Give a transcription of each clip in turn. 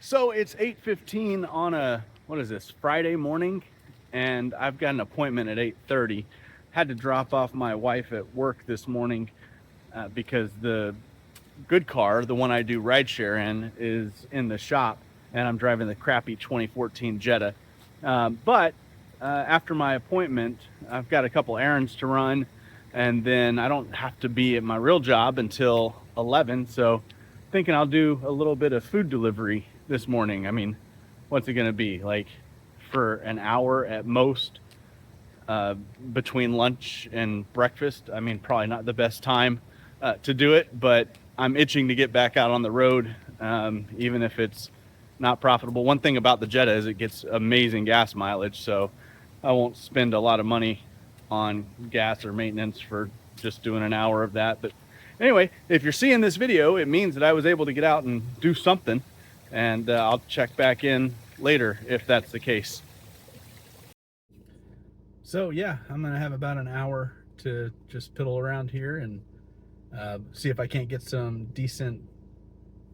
So it's 8:15 on a, what is this, Friday morning, and I've got an appointment at 8:30. Had to drop off my wife at work this morning because the good car, the one I do rideshare in, is in the shop, and I'm driving the crappy 2014 Jetta. But after my appointment, I've got a couple errands to run, and then I don't have to be at my real job until 11. So thinking I'll do a little bit of food delivery this morning. I mean, what's it going to be? Like for an hour at most between lunch and breakfast. I mean, probably not the best time to do it, but I'm itching to get back out on the road, even if it's not profitable. One thing about the Jetta is it gets amazing gas mileage, so I won't spend a lot of money on gas or maintenance for just doing an hour of that. But anyway, if you're seeing this video, it means that I was able to get out and do something, and I'll check back in later if that's the case. So yeah, I'm gonna have about an hour to just piddle around here and see if I can't get some decent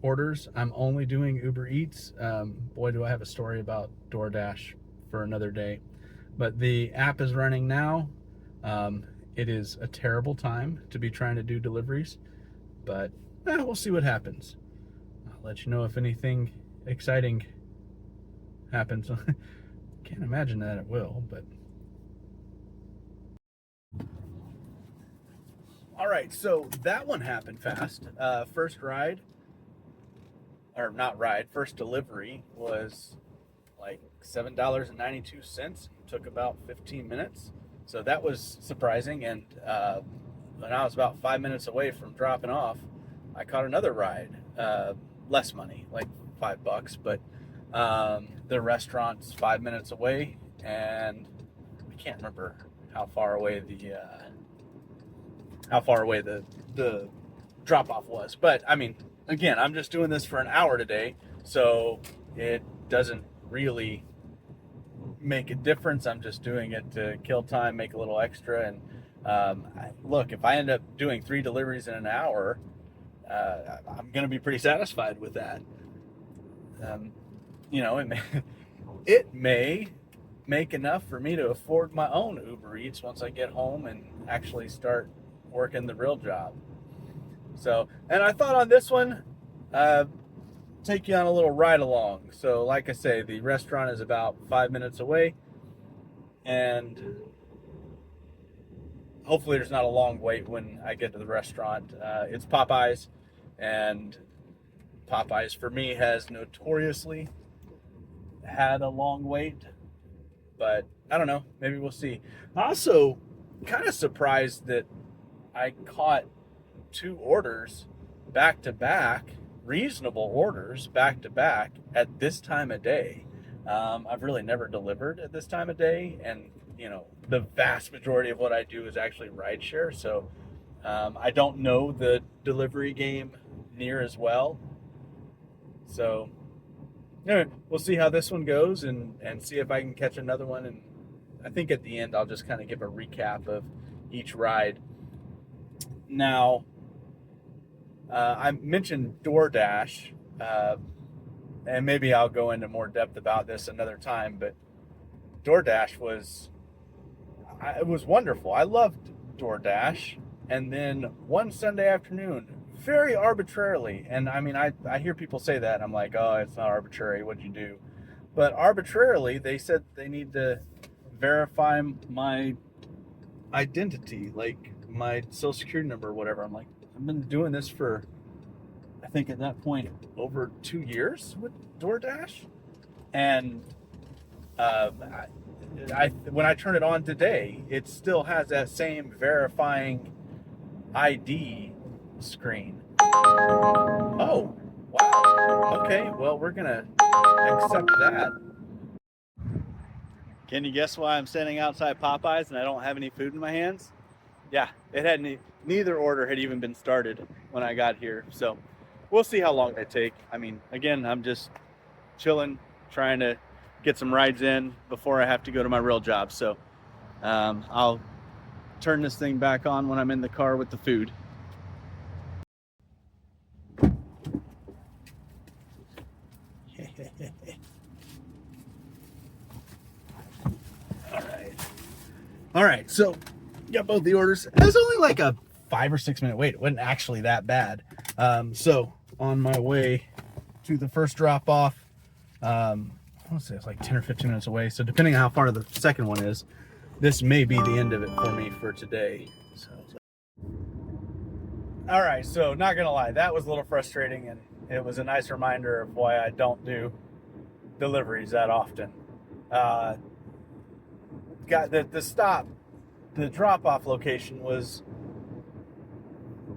orders. I'm only doing Uber Eats. Boy, do I have a story about DoorDash for another day. But the app is running now. It is a terrible time to be trying to do deliveries, but we'll see what happens. I'll let you know if anything exciting happens. Can't imagine that it will, but. All right, so that one happened fast. First ride, or not ride, first delivery was like $7.92. Took about 15 minutes. So that was surprising. And when I was about 5 minutes away from dropping off, I caught another ride. Less money, like $5, but the restaurant's 5 minutes away, and I can't remember how far away the drop off was. But I mean, again, I'm just doing this for an hour today, so it doesn't really make a difference. I'm just doing it to kill time, make a little extra. And look, if I end up doing 3 deliveries in an hour, I'm going to be pretty satisfied with that. You know, it may make enough for me to afford my own Uber Eats once I get home and actually start working the real job. So, and I thought on this one, take you on a little ride along. So like I say, the restaurant is about 5 minutes away, and hopefully there's not a long wait when I get to the restaurant. It's Popeyes, and Popeyes for me has notoriously had a long wait, but I don't know, maybe we'll see. Also, kind of surprised that I caught 2 orders back to back, reasonable orders back to back at this time of day. I've really never delivered at this time of day, and you know, the vast majority of what I do is actually rideshare, so I don't know the delivery game near as well. So anyway, we'll see how this one goes, and see if I can catch another one. And I think at the end I'll just kind of give a recap of each ride. Now, I mentioned DoorDash, and maybe I'll go into more depth about this another time, but DoorDash was wonderful. I loved DoorDash. And then one Sunday afternoon, very arbitrarily, and I mean, I hear people say that, and I'm like, oh, it's not arbitrary, what'd you do? But arbitrarily, they said they need to verify my identity, like my social security number or whatever. I'm like, I've been doing this for, I think at that point, over 2 years with DoorDash. And when I turn it on today, it still has that same verifying ID screen. Oh, wow. Okay, well, we're gonna accept that. Can you guess why I'm standing outside Popeyes and I don't have any food in my hands? Yeah, it had neither order had even been started when I got here. So we'll see how long they take. I mean, again, I'm just chilling, trying to get some rides in before I have to go to my real job. So I'll turn this thing back on when I'm in the car with the food. All right, so got both the orders. It was only like a 5 or 6 minute wait. It wasn't actually that bad. So on my way to the first drop off, I want to say it's like 10 or 15 minutes away. So depending on how far the second one is, this may be the end of it for me for today. So, all right, so not gonna lie, that was a little frustrating, and it was a nice reminder of why I don't do deliveries that often. Got the drop-off location was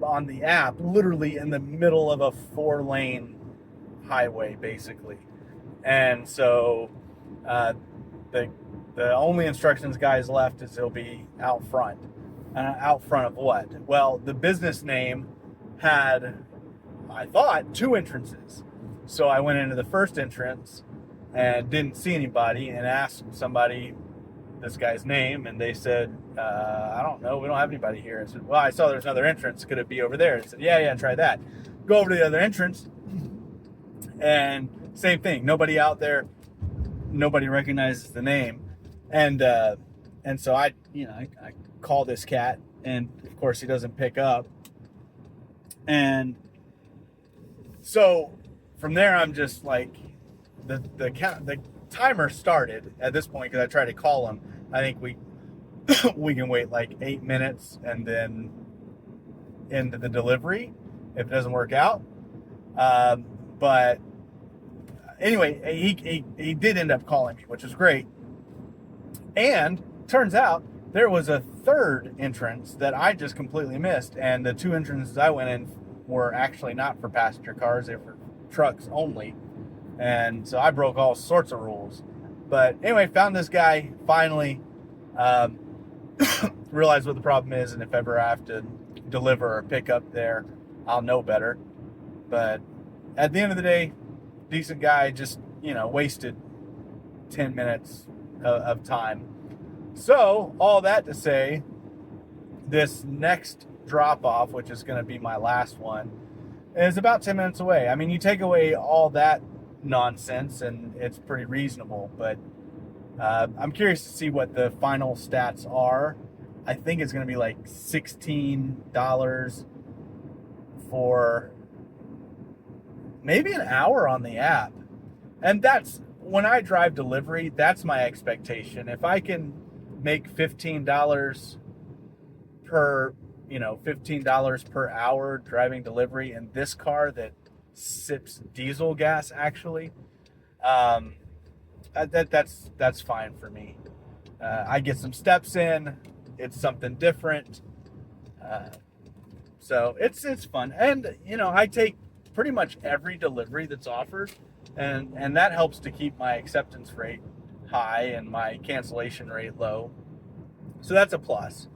on the app, literally in the middle of a 4-lane highway, basically. And so the only instructions guys left is he'll be out front. Out front of what? Well, the business name had, I thought, 2 entrances. So I went into the first entrance and didn't see anybody and asked somebody this guy's name, and they said, I don't know, we don't have anybody here. I said, well, I saw there's another entrance. Could it be over there? They said, yeah, try that. Go over to the other entrance, and same thing. Nobody out there. Nobody recognizes the name. And so I call this cat, and of course he doesn't pick up. And so from there, I'm just like, the timer started at this point because I tried to call him. I think we can wait like 8 minutes and then into the delivery if it doesn't work out. But anyway, he did end up calling me, which was great. And turns out there was a third entrance that I just completely missed, and the 2 entrances I went in were actually not for passenger cars; they were for trucks only. And so I broke all sorts of rules. But anyway, found this guy finally. Realized what the problem is, and if ever I have to deliver or pick up there, I'll know better. But at the end of the day, decent guy, just wasted 10 minutes of time. So all that to say, this next drop off, which is going to be my last one, is about 10 minutes away. I mean, you take away all that nonsense and it's pretty reasonable, but I'm curious to see what the final stats are. I think it's going to be like $16 for maybe an hour on the app. And that's, when I drive delivery, that's my expectation. If I can make $15 per hour driving delivery in this car that sips diesel gas, actually, that's fine for me. I get some steps in. It's something different. So it's fun. And, I take pretty much every delivery that's offered, and that helps to keep my acceptance rate high and my cancellation rate low. So that's a plus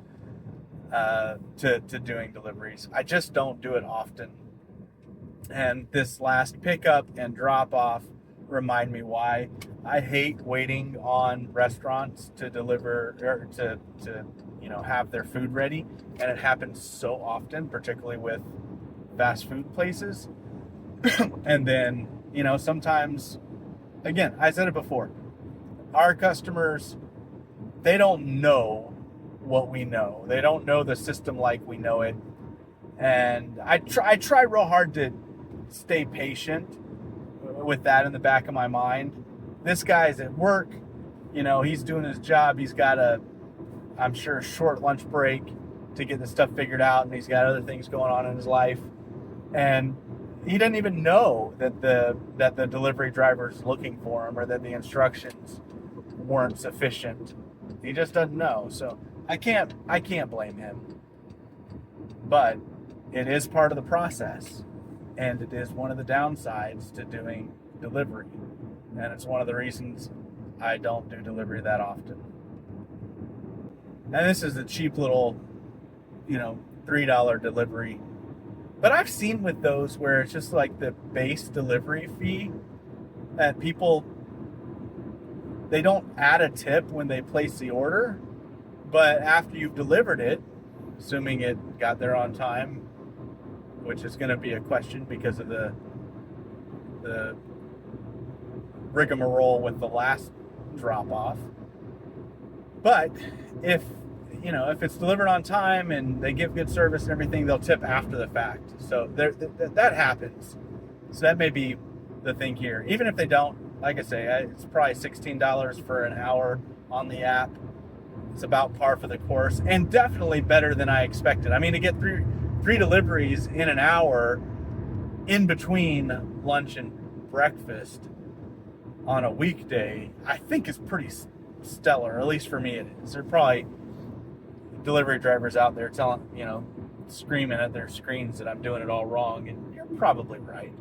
to doing deliveries. I just don't do it often. And this last pickup and drop off remind me why I hate waiting on restaurants to deliver or to have their food ready. And it happens so often, particularly with fast food places. And then, sometimes, again, I said it before, our customers, they don't know what we know. They don't know the system like we know it. And I try real hard to stay patient with that in the back of my mind. This guy's at work, he's doing his job. He's got I'm sure, short lunch break to get this stuff figured out, and he's got other things going on in his life. And he didn't even know that the delivery driver's looking for him, or that the instructions weren't sufficient. He just doesn't know. So I can't blame him. But it is part of the process, and it is one of the downsides to doing delivery. And it's one of the reasons I don't do delivery that often. And this is a cheap little, $3 delivery. But I've seen with those where it's just like the base delivery fee, and people, they don't add a tip when they place the order, but after you've delivered it, assuming it got there on time, which is going to be a question because of the rigmarole with the last drop off. But if you know, if it's delivered on time and they give good service and everything, they'll tip after the fact. So that happens. So that may be the thing here. Even if they don't, like I say, it's probably $16 for an hour on the app. It's about par for the course, and definitely better than I expected. I mean, to get three deliveries in an hour in between lunch and breakfast on a weekday, I think is pretty stellar. At least for me, it is. There are probably delivery drivers out there telling, you know, screaming at their screens that I'm doing it all wrong, and you're probably right.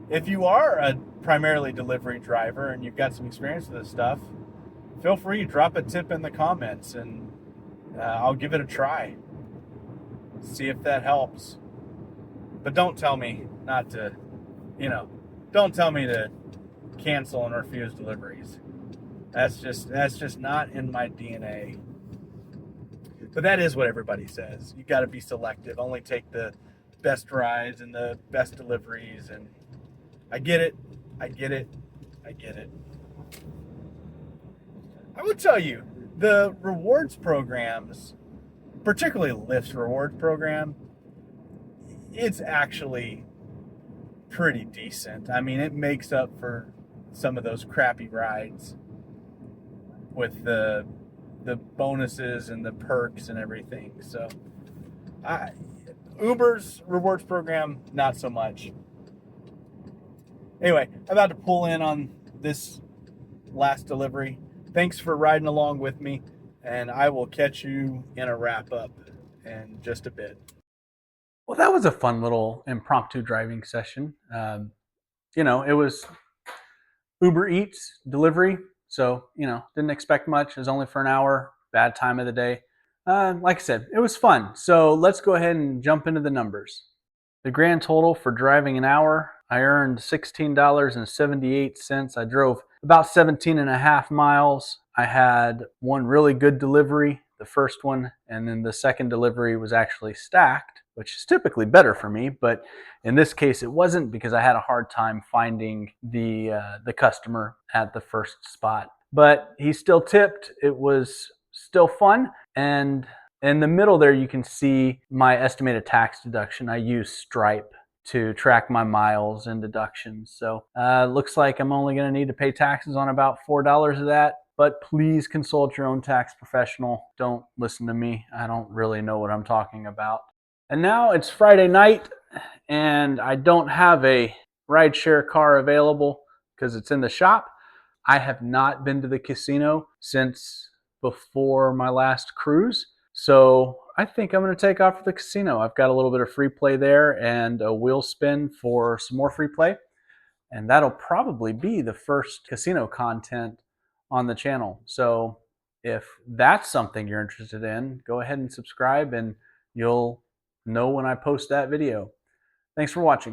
If you are a primarily delivery driver and you've got some experience with this stuff, feel free, drop a tip in the comments, and I'll give it a try. See if that helps. But don't tell me not to, you know, don't tell me to cancel and refuse deliveries. That's just not in my DNA. But that is what everybody says. You got to be selective. Only take the best rides and the best deliveries. And I get it. I get it. I get it. I would tell you, the rewards programs, particularly Lyft's rewards program, it's actually pretty decent. I mean, it makes up for some of those crappy rides with the bonuses and the perks and everything. So Uber's rewards program, not so much. Anyway, I'm about to pull in on this last delivery. Thanks for riding along with me, and I will catch you in a wrap up in just a bit. Well, that was a fun little impromptu driving session. You know, it was Uber Eats delivery, so, you know, didn't expect much. It was only for an hour, bad time of the day. Like I said, it was fun. So let's go ahead and jump into the numbers. The grand total for driving an hour, I earned $16.78. I drove about 17 and a half miles. I had one really good delivery, the first one, and then the second delivery was actually stacked, which is typically better for me, but in this case it wasn't because I had a hard time finding the customer at the first spot. But he still tipped. It was still fun, and in the middle there you can see my estimated tax deduction. I use Stripe to track my miles and deductions. So looks like I'm only going to need to pay taxes on about $4 of that. But please consult your own tax professional. Don't listen to me. I don't really know what I'm talking about. And now it's Friday night, and I don't have a rideshare car available because it's in the shop. I have not been to the casino since before my last cruise. So I think I'm going to take off to the casino. I've got a little bit of free play there and a wheel spin for some more free play. And that'll probably be the first casino content on the channel. So if that's something you're interested in, go ahead and subscribe and you'll know when I post that video. Thanks for watching.